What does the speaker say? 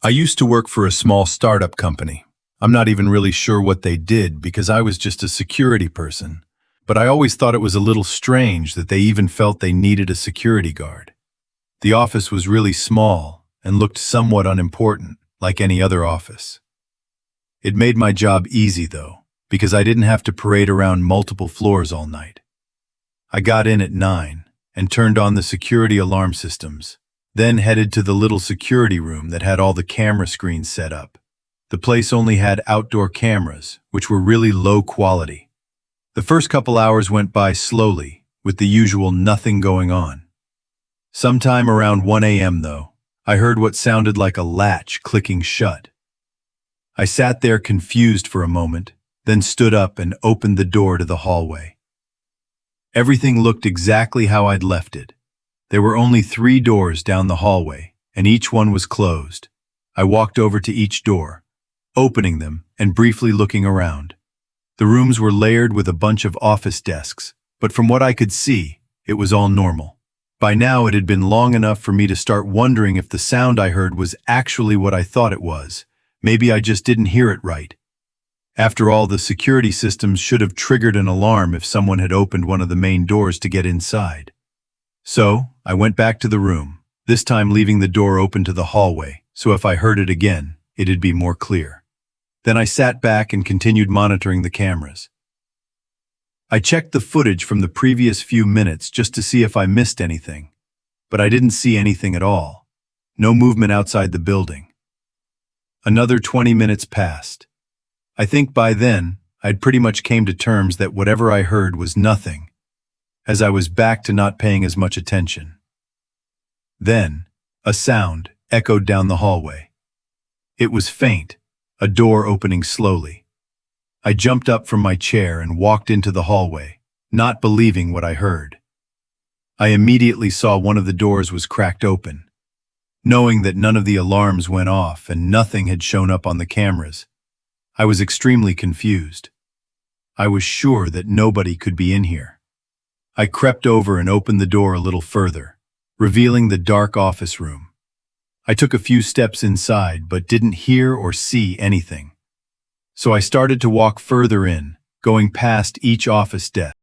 I used to work for a small startup company. I'm not even really sure what they did because I was just a security person. But I always thought it was a little strange that they even felt they needed a security guard. The office was really small and looked somewhat unimportant, like any other office. It made my job easy, though, because I didn't have to parade around multiple floors all night. I got in at 9 and turned on the security alarm systems, then headed to the little security room that had all the camera screens set up. The place only had outdoor cameras, which were really low quality. The first couple hours went by slowly, with the usual nothing going on. Sometime around 1 a.m., though, I heard what sounded like a latch clicking shut. I sat there confused for a moment, then stood up and opened the door to the hallway. Everything looked exactly how I'd left it. There were only 3 doors down the hallway, and each one was closed. I walked over to each door, opening them and briefly looking around. The rooms were layered with a bunch of office desks, but from what I could see, it was all normal. By now it had been long enough for me to start wondering if the sound I heard was actually what I thought it was. Maybe I just didn't hear it right. After all, the security systems should have triggered an alarm if someone had opened one of the main doors to get inside. So, I went back to the room, this time leaving the door open to the hallway, so if I heard it again, it'd be more clear. Then I sat back and continued monitoring the cameras. I checked the footage from the previous few minutes just to see if I missed anything, but I didn't see anything at all. No movement outside the building. Another 20 minutes passed. I think by then, I'd pretty much came to terms that whatever I heard was nothing, as I was back to not paying as much attention. Then, a sound echoed down the hallway. It was faint, a door opening slowly. I jumped up from my chair and walked into the hallway, not believing what I heard. I immediately saw one of the doors was cracked open. Knowing that none of the alarms went off and nothing had shown up on the cameras, I was extremely confused. I was sure that nobody could be in here. I crept over and opened the door a little further, revealing the dark office room. I took a few steps inside but didn't hear or see anything. So I started to walk further in, going past each office desk.